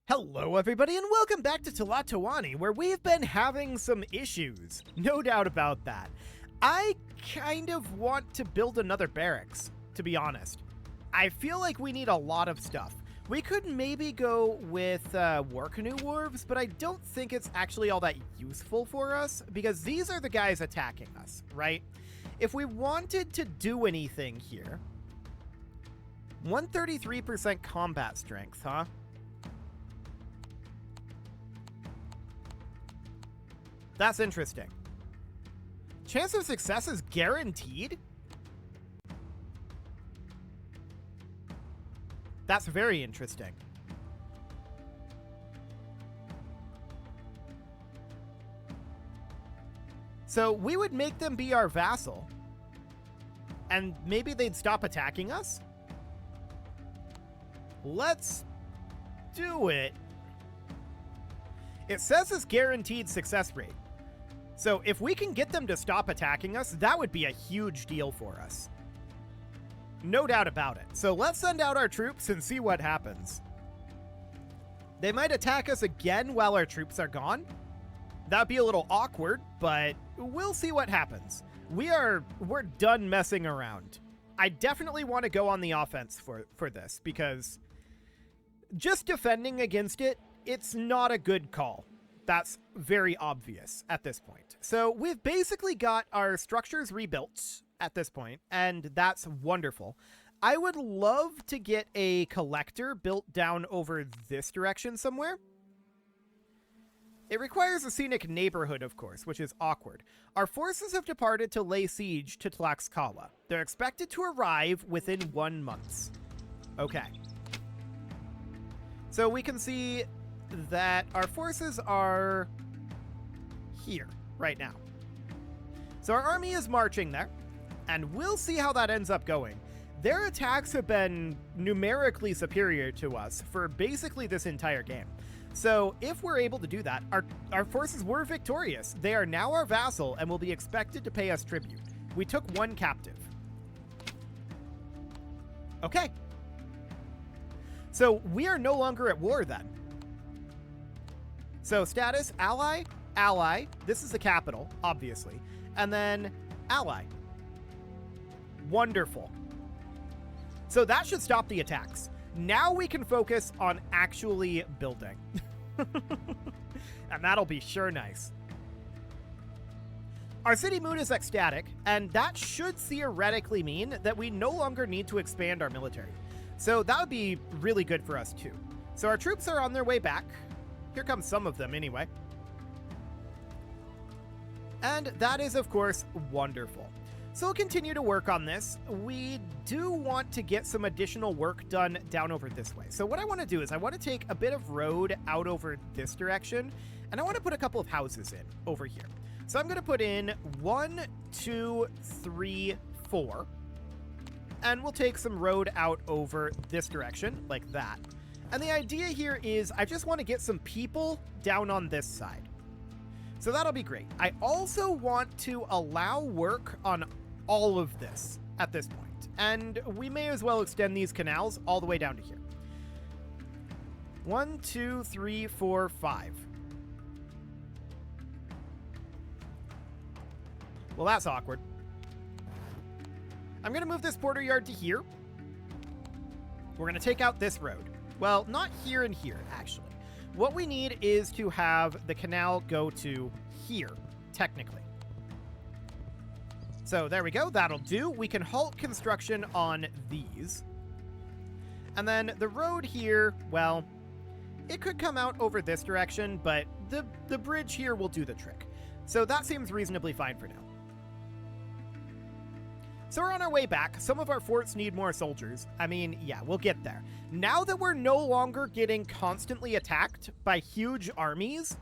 Hello everybody and welcome back to Tlatoani, where we've been having some issues. No doubt about that. I kind of want to build another barracks, to be honest. I feel like we need a lot of stuff. We could maybe go with war canoe wharves, but I don't think it's actually all that useful for us, because these are the guys attacking us, right? If we wanted to do anything here... 133% combat strength, huh? That's interesting. Chance of success is guaranteed? That's very interesting. So we would make them be our vassal. And maybe they'd stop attacking us? Let's do it. It says it's guaranteed success rate. So if we can get them to stop attacking us, that would be a huge deal for us. No doubt about it. So let's send out our troops and see what happens. They might attack us again while our troops are gone. That'd be a little awkward, but we'll see what happens. We're done messing around. I definitely want to go on the offense for this, because just defending against it, it's not a good call. That's very obvious at this point. So we've basically got our structures rebuilt at this point, and that's wonderful. I would love to get a collector built down over this direction somewhere. It requires a scenic neighborhood, of course, which is awkward. Our forces have departed to lay siege to Tlaxcala. They're expected to arrive within 1 month. Okay. So we can see that our forces are here right now. So our army is marching there, and we'll see how that ends up going. Their attacks have been numerically superior to us for basically this entire game. So if we're able to do that, our forces were victorious. They are now our vassal and will be expected to pay us tribute. We took 1 captive. Okay. So we are no longer at war then. So status, ally, ally. This is the capital, obviously. And then ally. Wonderful. So that should stop the attacks. Now we can focus on actually building. And that'll be sure nice. Our city mood is ecstatic, and that should theoretically mean that we no longer need to expand our military. So that would be really good for us too. So our troops are on their way back. Here comes some of them anyway. And that is, of course, wonderful. So we'll continue to work on this. We do want to get some additional work done down over this way. So what I want to do is I want to take a bit of road out over this direction, and I want to put a couple of houses in over here. So I'm going to put in 1, 2, 3, 4. And we'll take some road out over this direction, like that. And the idea here is I just want to get some people down on this side. So that'll be great. I also want to allow work on all of this at this point. And we may as well extend these canals all the way down to here. 1, 2, 3, 4, 5. Well, that's awkward. I'm going to move this border yard to here. We're going to take out this road. Well, not here and here, actually. What we need is to have the canal go to here, technically. So there we go. That'll do. We can halt construction on these. And then the road here, well, it could come out over this direction, but the bridge here will do the trick. So that seems reasonably fine for now. So we're on our way back. Some of our forts need more soldiers. I mean, yeah, we'll get there. Now that we're no longer getting constantly attacked by huge armies,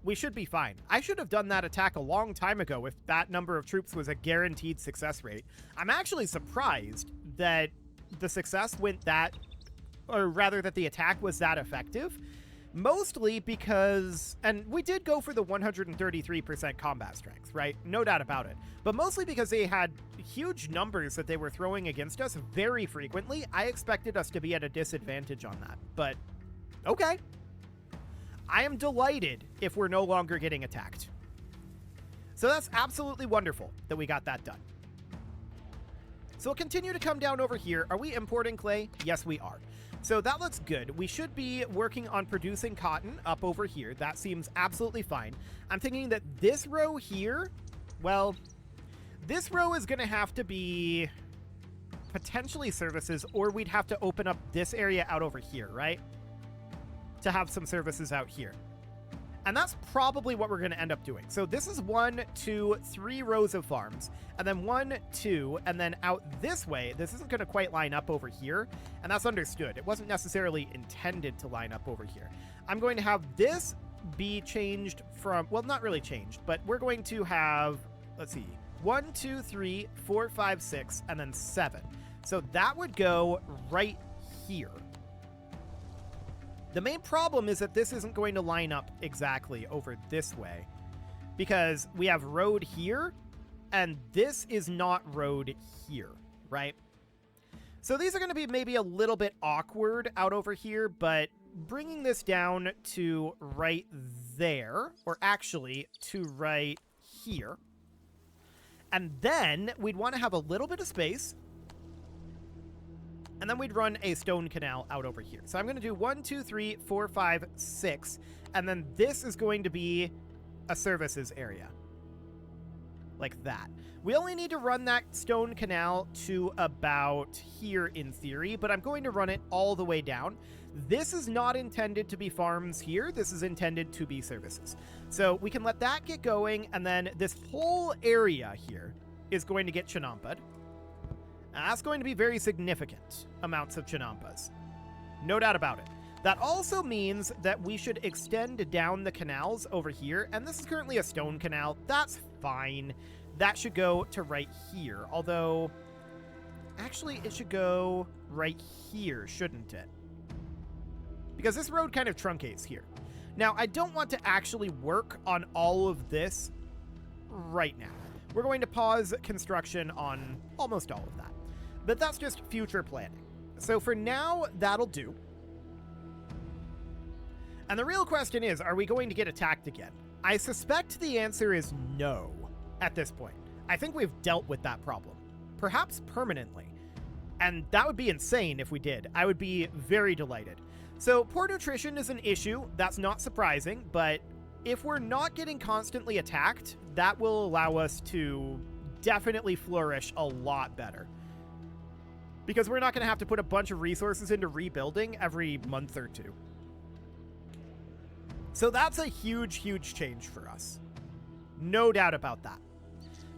we should be fine. I should have done that attack a long time ago if that number of troops was a guaranteed success rate. I'm actually surprised that the success went that, or rather that the attack was that effective. Mostly because, and we did go for the 133% combat strength, right? No doubt about it. But mostly because they had huge numbers that they were throwing against us very frequently. I expected us to be at a disadvantage on that. But, okay. I am delighted if we're no longer getting attacked. So that's absolutely wonderful that we got that done. So we'll continue to come down over here. Are we importing clay? Yes, we are. So that looks good. We should be working on producing cotton up over here. That seems absolutely fine. I'm thinking that this row here, well, this row is going to have to be potentially services, or we'd have to open up this area out over here, right? To have some services out here. And that's probably what we're going to end up doing. So this is 1, 2, 3 rows of farms. And then 1, 2, and then out this way, this isn't going to quite line up over here. And that's understood. It wasn't necessarily intended to line up over here. I'm going to have this be changed from, well, not really changed, but we're going to have, let's see, 1, 2, 3, 4, 5, 6, and then 7. So that would go right here. The main problem is that this isn't going to line up exactly over this way because we have road here and this is not road here, right? So these are going to be maybe a little bit awkward out over here, but bringing this down to right there, or actually to right here, and then we'd want to have a little bit of space. And then we'd run a stone canal out over here. So I'm going to do 1, 2, 3, 4, 5, 6. And then this is going to be a services area. Like that. We only need to run that stone canal to about here in theory, but I'm going to run it all the way down. This is not intended to be farms here. This is intended to be services. So we can let that get going, and then this whole area here is going to get chinampa'd. That's going to be very significant amounts of chinampas. No doubt about it. That also means that we should extend down the canals over here, and this is currently a stone canal. That's fine. That should go to right here, although actually it should go right here, shouldn't it? Because this road kind of truncates here. Now, I don't want to actually work on all of this right now. We're going to pause construction on almost all of that. But that's just future planning. So for now, that'll do. And the real question is, are we going to get attacked again? I suspect the answer is no at this point. I think we've dealt with that problem, perhaps permanently. And that would be insane if we did. I would be very delighted. So poor nutrition is an issue. That's not surprising, but if we're not getting constantly attacked, that will allow us to definitely flourish a lot better. Because we're not going to have to put a bunch of resources into rebuilding every month or two. So that's a huge, huge change for us. No doubt about that.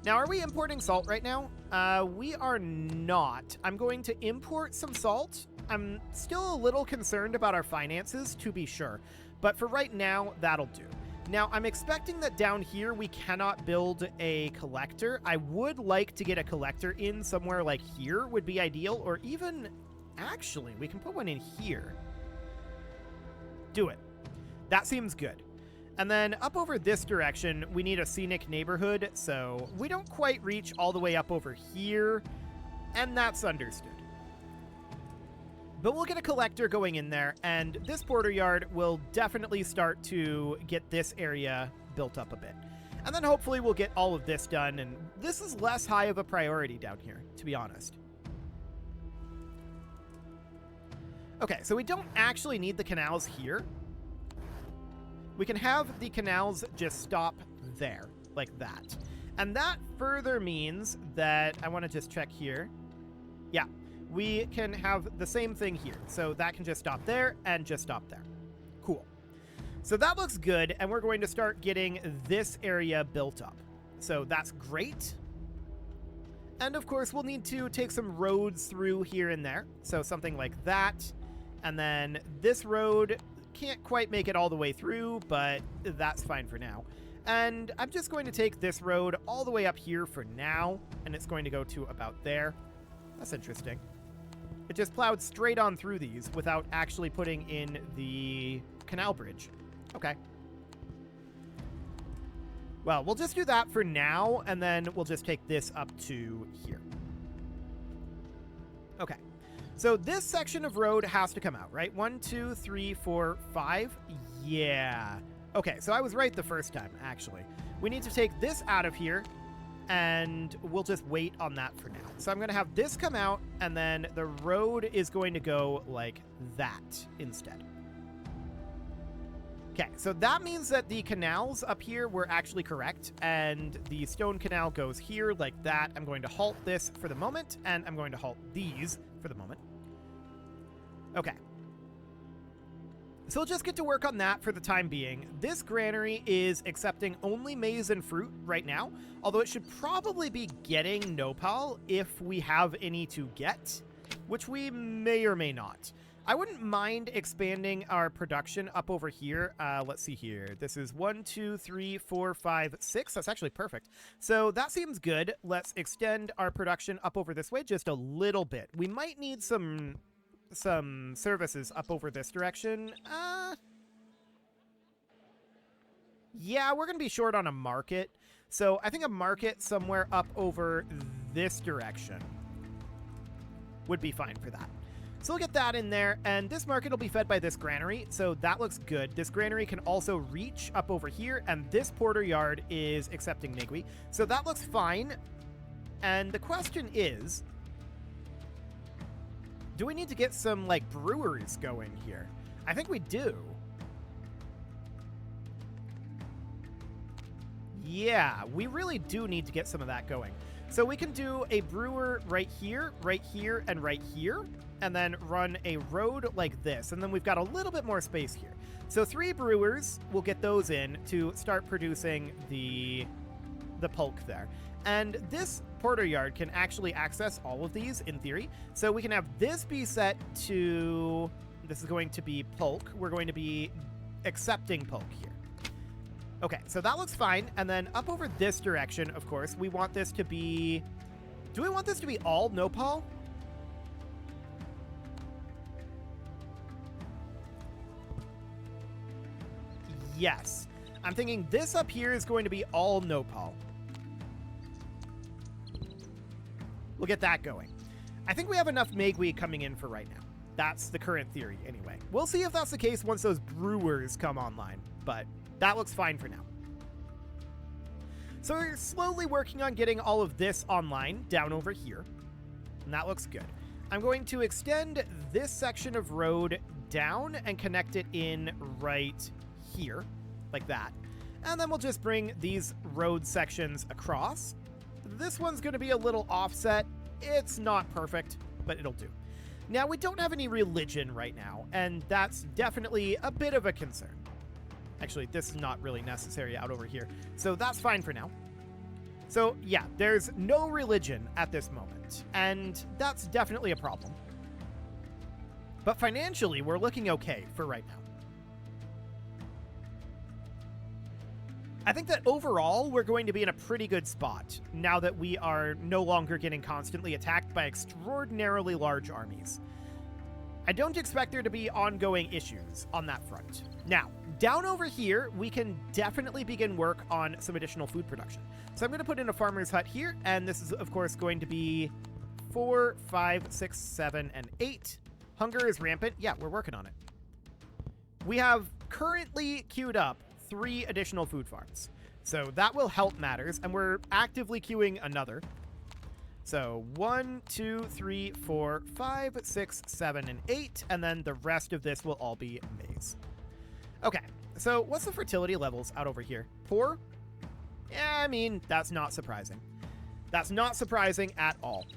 Now, are we importing salt right now? We are not. I'm going to import some salt. I'm still a little concerned about our finances, to be sure. But for right now, that'll do. Now, I'm expecting that down here we cannot build a collector. I would like to get a collector in somewhere like here would be ideal, or even, actually, we can put one in here. Do it. That seems good. And then up over this direction, we need a scenic neighborhood, so we don't quite reach all the way up over here, and that's understood. But we'll get a collector going in there, and this border yard will definitely start to get this area built up a bit. And then hopefully we'll get all of this done, and this is less high of a priority down here, to be honest. Okay, so we don't actually need the canals here. We can have the canals just stop there, like that. And that further means that, I want to just check here. Yeah. We can have the same thing here. So that can just stop there and just stop there. Cool. So that looks good, and we're going to start getting this area built up. So that's great. And of course, we'll need to take some roads through here and there. So something like that. And then this road can't quite make it all the way through, but that's fine for now. And I'm just going to take this road all the way up here for now, and it's going to go to about there. That's interesting. It just plowed straight on through these without actually putting in the canal bridge. Okay. Well, we'll just do that for now, and then we'll just take this up to here. Okay. So this section of road has to come out, right? 1, 2, 3, 4, 5. Yeah. Okay, so I was right the first time, actually. We need to take this out of here, and we'll just wait on that for now. So I'm going to have this come out, and then the road is going to go like that instead. Okay, so that means that the canals up here were actually correct, and the stone canal goes here like that. I'm going to halt this for the moment, and I'm going to halt these for the moment. Okay. So we'll just get to work on that for the time being. This granary is accepting only maize and fruit right now, although it should probably be getting nopal if we have any to get, which we may or may not. I wouldn't mind expanding our production up over here. Let's see here. This is 1, 2, 3, 4, 5, 6. That's actually perfect. So that seems good. Let's extend our production up over this way just a little bit. We might need some services up over this direction. Yeah, we're going to be short on a market. So I think a market somewhere up over this direction would be fine for that. So we'll get that in there, and this market will be fed by this granary, so that looks good. This granary can also reach up over here, and this porter yard is accepting nigui, so that looks fine. And the question is, do we need to get some, like, brewers going here? I think we do. Yeah, we really do need to get some of that going. So we can do a brewer right here, and right here, and then run a road like this. And then we've got a little bit more space here. So 3 brewers, we'll get those in to start producing the pulque there. And this porter yard can actually access all of these in theory. So we can have this be set to, this is going to be pulque. We're going to be accepting pulque here. Okay, so that looks fine. And then up over this direction, of course, we want this to be, do we want this to be all nopal? Yes. I'm thinking this up here is going to be all nopal. We'll get that going. I think we have enough megui coming in for right now. That's the current theory anyway. We'll see if that's the case once those brewers come online, but that looks fine for now. So we're slowly working on getting all of this online down over here, and that looks good. I'm going to extend this section of road down and connect it in right here, like that. And then we'll just bring these road sections across. This one's going to be a little offset. It's not perfect, but it'll do. Now, we don't have any religion right now, and that's definitely a bit of a concern. Actually, this is not really necessary out over here, so that's fine for now. So, yeah, there's no religion at this moment, and that's definitely a problem. But financially, we're looking okay for right now. I think that overall, we're going to be in a pretty good spot now that we are no longer getting constantly attacked by extraordinarily large armies. I don't expect there to be ongoing issues on that front. Now, down over here, we can definitely begin work on some additional food production. So I'm going to put in a farmer's hut here, and this is, of course, going to be 4, 5, 6, 7, and 8. Hunger is rampant. Yeah, we're working on it. We have currently queued up 3 additional food farms. So that will help matters, and we're actively queuing another. So 1, 2, 3, 4, 5, 6, 7, and 8, and then the rest of this will all be maize. Okay, so what's the fertility levels out over here? Poor? Yeah, I mean, that's not surprising. That's not surprising at all.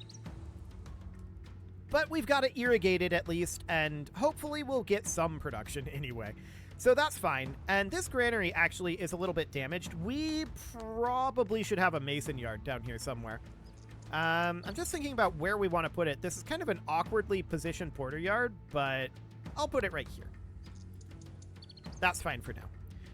But we've got it irrigated at least, and hopefully we'll get some production anyway. So that's fine. And this granary actually is a little bit damaged. We probably should have a mason yard down here somewhere. I'm just thinking about where we want to put it. This is kind of an awkwardly positioned porter yard, but I'll put it right here. That's fine for now.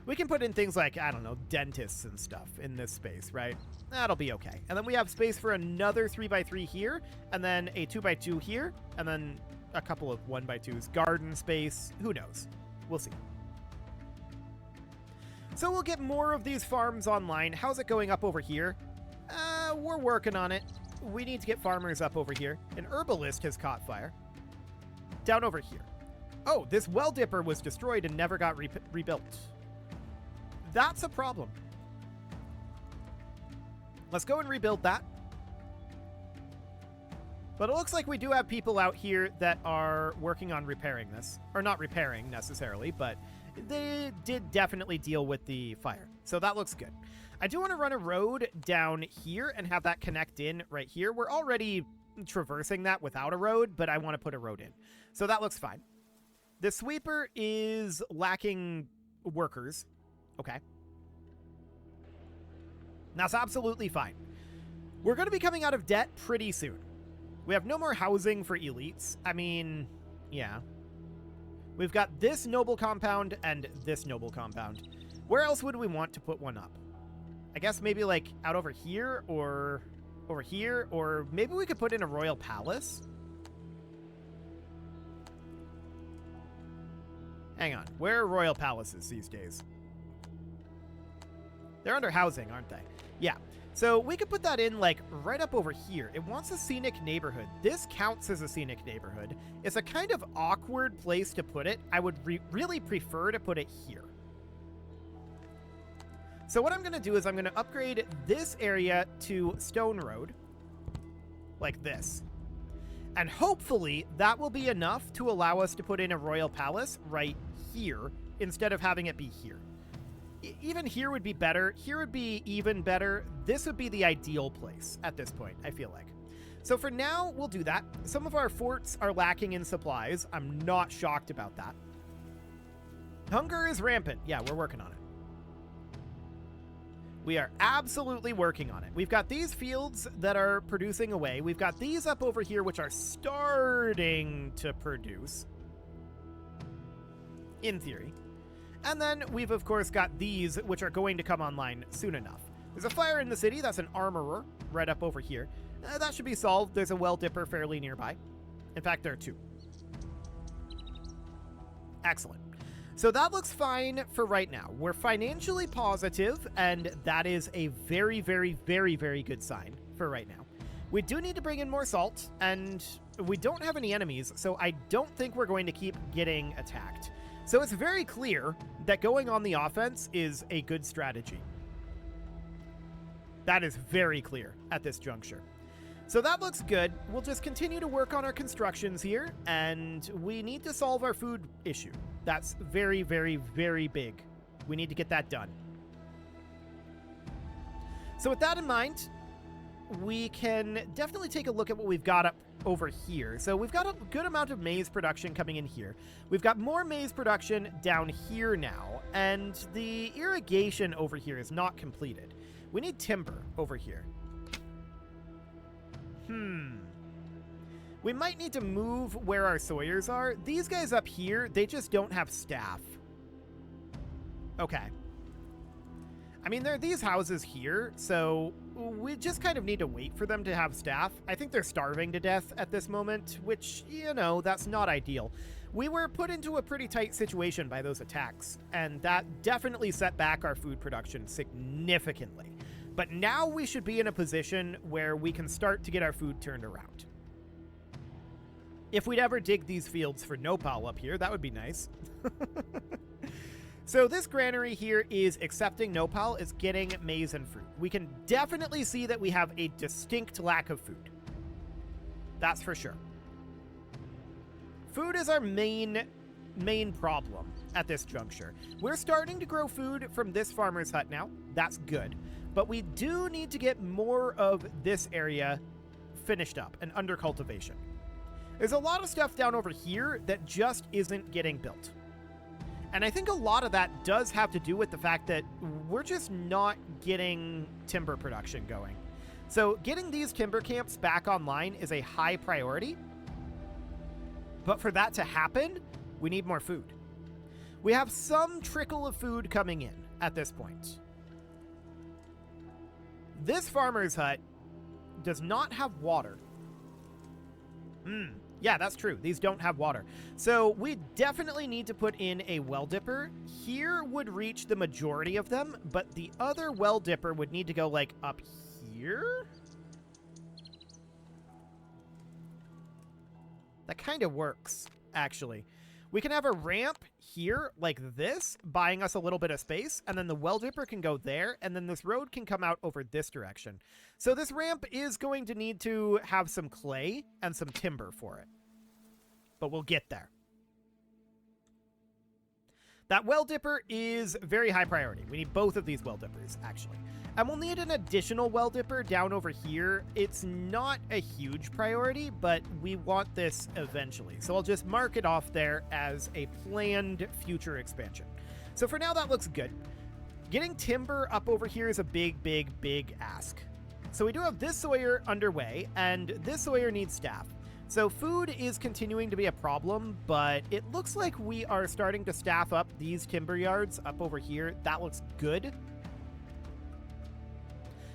We can put in things like, I don't know, dentists and stuff in this space, right? That'll be okay. And then we have space for another 3x3 here, and then a 2x2 here, and then a couple of 1x2s. Garden space, who knows? We'll see. So we'll get more of these farms online. How's it going up over here? We're working on it. We need to get farmers up over here. An herbalist has caught fire. down over here. Oh, this well dipper was destroyed and never got rebuilt. That's a problem. Let's go and rebuild that. But it looks like we do have people out here that are working on repairing this. Or not repairing, necessarily, but they did definitely deal with the fire. So that looks good. I do want to run a road down here and have that connect in right here. We're already traversing that without a road, but I want to put a road in. So that looks fine. The sweeper is lacking workers. Okay. That's absolutely fine. We're going to be coming out of debt pretty soon. We have no more housing for elites. I mean, yeah. We've got this noble compound and this noble compound. Where else would we want to put one up? I guess maybe like out over here or over here, or maybe we could put in a royal palace. Hang on. Where are royal palaces these days? They're under housing, aren't they? Yeah. So we could put that in like right up over here. It wants a scenic neighborhood. This counts as a scenic neighborhood. It's a kind of awkward place to put it. I would really prefer to put it here. So what I'm going to do is I'm going to upgrade this area to stone road like this. And hopefully that will be enough to allow us to put in a royal palace right here instead of having it be here. Even here would be better. Here would be even better. This would be the ideal place at this point, I feel like. So for now, we'll do that. Some of our forts are lacking in supplies. I'm not shocked about that. Hunger is rampant. Yeah, we're working on it. We are absolutely working on it. We've got these fields that are producing away. We've got these up over here, which are starting to produce. In theory. And then we've, of course, got these, which are going to come online soon enough. There's a fire in the city. That's an armorer right up over here. That should be solved. There's a well dipper fairly nearby. In fact, there are two. Excellent. So that looks fine for right now. We're financially positive, and that is a very, very, very, very good sign for right now. We do need to bring in more salt, and we don't have any enemies, so I don't think we're going to keep getting attacked. So it's very clear that going on the offense is a good strategy. That is very clear at this juncture. So that looks good. We'll just continue to work on our constructions here, and we need to solve our food issue. That's very, very, very big. We need to get that done. So with that in mind, we can definitely take a look at what we've got up over here. So we've got a good amount of maize production coming in here. We've got more maize production down here now, and the irrigation over here is not completed. We need timber over here. We might need to move where our sawyers are. These guys up here, they just don't have staff. Okay. I mean, there are these houses here, so we just kind of need to wait for them to have staff. I think they're starving to death at this moment, which, you know, that's not ideal. We were put into a pretty tight situation by those attacks, and that definitely set back our food production significantly. But now we should be in a position where we can start to get our food turned around. If we'd ever dig these fields for nopal up here, that would be nice. So this granary here is accepting nopal. It's getting maize and fruit. We can definitely see that we have a distinct lack of food. That's for sure. Food is our main problem at this juncture. We're starting to grow food from this farmer's hut now. That's good. But we do need to get more of this area finished up and under cultivation. There's a lot of stuff down over here that just isn't getting built. And I think a lot of that does have to do with the fact that we're just not getting timber production going. So getting these timber camps back online is a high priority. But for that to happen, we need more food. We have some trickle of food coming in at this point. This farmer's hut does not have water. Yeah, that's true. These don't have water. So we definitely need to put in a well dipper. Here would reach the majority of them, but the other well dipper would need to go like up here. That kind of works. actually. We can have a ramp here like this, buying us a little bit of space, and then the well dipper can go there, and then this road can come out over this direction. So this ramp is going to need to have some clay and some timber for it. But we'll get there. That well dipper is very high priority. We need both of these well dippers, actually. And we'll need an additional well dipper down over here. It's not a huge priority, but we want this eventually. So I'll just mark it off there as a planned future expansion. So for now, that looks good. Getting timber up over here is a big, big, big ask. So we do have this Sawyer underway, and this Sawyer needs staff. So food is continuing to be a problem, but it looks like we are starting to staff up these timber yards up over here. That looks good.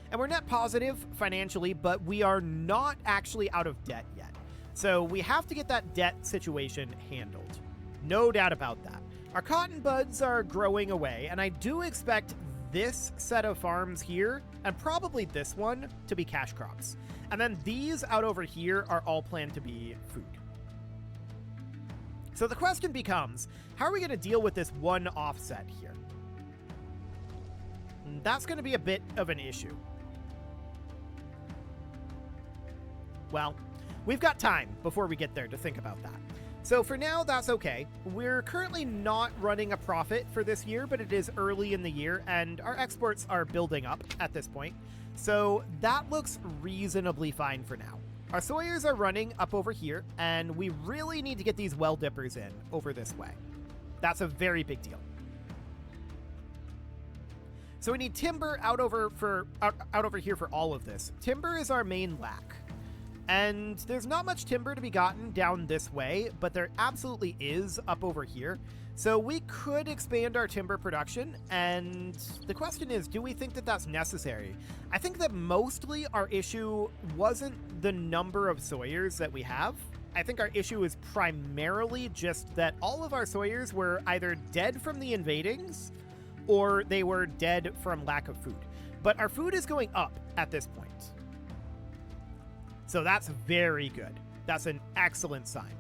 And we're net positive financially, but we are not actually out of debt yet. So we have to get that debt situation handled. No doubt about that. Our cotton buds are growing away, and I do expect this set of farms here, and probably this one, to be cash crops. And then these out over here are all planned to be food. So the question becomes, how are we going to deal with this one offset here? That's going to be a bit of an issue. Well, we've got time before we get there to think about that. So for now, that's okay. We're currently not running a profit for this year, but it is early in the year, and our exports are building up at this point. So that looks reasonably fine for now. Our Sawyers are running up over here, and we really need to get these well dippers in over this way. That's a very big deal. So we need timber out over here for all of this. Timber is our main lack. And there's not much timber to be gotten down this way, but there absolutely is up over here. So we could expand our timber production, and the question is, do we think that that's necessary? I think that mostly our issue wasn't the number of Sawyers that we have. I think our issue is primarily just that all of our Sawyers were either dead from the invadings, or they were dead from lack of food. But our food is going up at this point. So that's very good. That's an excellent sign.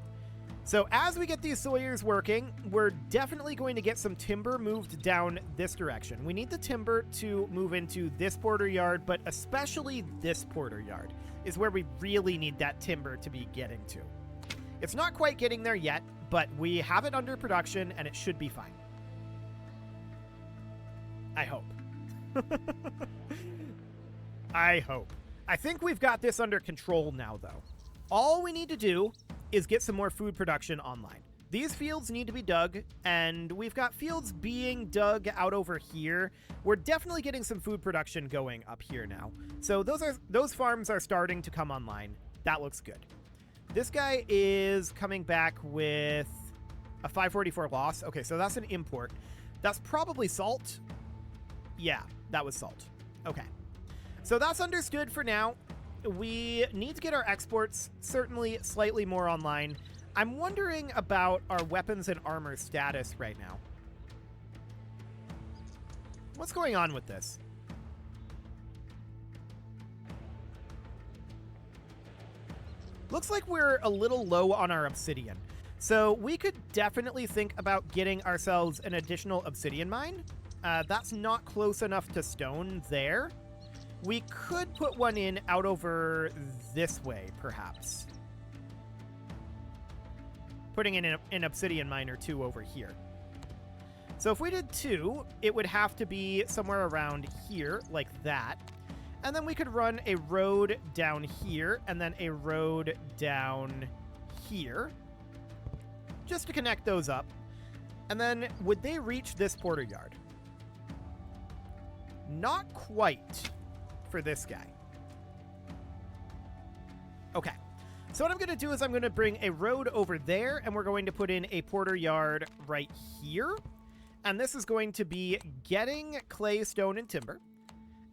So as we get these Sawyers working, we're definitely going to get some timber moved down this direction. We need the timber to move into this porter yard, but especially this porter yard is where we really need that timber to be getting to. It's not quite getting there yet, but we have it under production and it should be fine. I hope. I hope. I think we've got this under control now, though. All we need to do is get some more food production online. These fields need to be dug, and we've got fields being dug out over here. We're definitely getting some food production going up here now. So those farms are starting to come online. That looks good. This guy is coming back with a 544 loss. Okay, so that's an import. That's probably salt. Yeah, that was salt. Okay. So that's understood for now. We need to get our exports certainly slightly more online. I'm wondering about our weapons and armor status right now. What's going on with this? Looks like we're a little low on our obsidian. So we could definitely think about getting ourselves an additional obsidian mine. That's not close enough to stone there. We could put one in out over this way, perhaps. Putting in an obsidian mine or two over here. So if we did two, it would have to be somewhere around here, like that. And then we could run a road down here, and then a road down here. Just to connect those up. And then, would they reach this porter yard? Not quite. For this guy. Okay. So what I'm going to do is I'm going to bring a road over there, and we're going to put in a porter yard right here. And this is going to be getting clay, stone, and timber.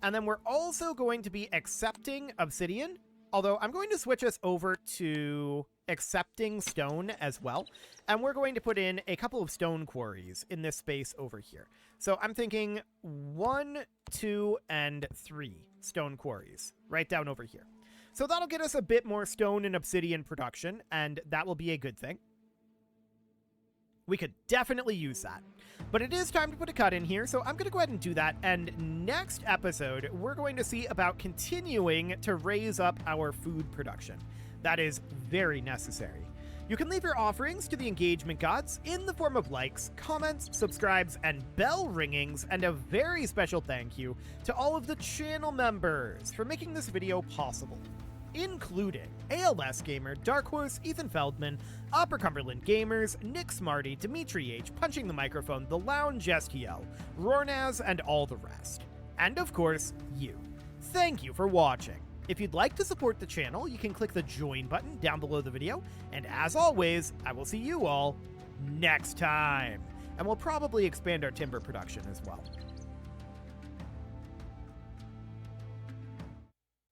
And then we're also going to be accepting obsidian, although I'm going to switch us over to accepting stone as well. And we're going to put in a couple of stone quarries in this space over here. So I'm thinking 1, 2, and 3 stone quarries right down over here. So that'll get us a bit more stone and obsidian production, and that will be a good thing. We could definitely use that. But it is time to put a cut in here, so I'm going to go ahead and do that. And next episode, we're going to see about continuing to raise up our food production. That is very necessary. You can leave your offerings to the engagement gods in the form of likes, comments, subscribes, and bell ringings, and a very special thank you to all of the channel members for making this video possible, including ALS Gamer, Dark Horse, Ethan Feldman, Upper Cumberland Gamers, Nick Smarty, Dimitri H, Punching the Microphone, The Lounge STL, Rornaz, and all the rest. And of course, you. Thank you for watching. If you'd like to support the channel, you can click the join button down below the video, and as always, I will see you all next time. And we'll probably expand our timber production as well.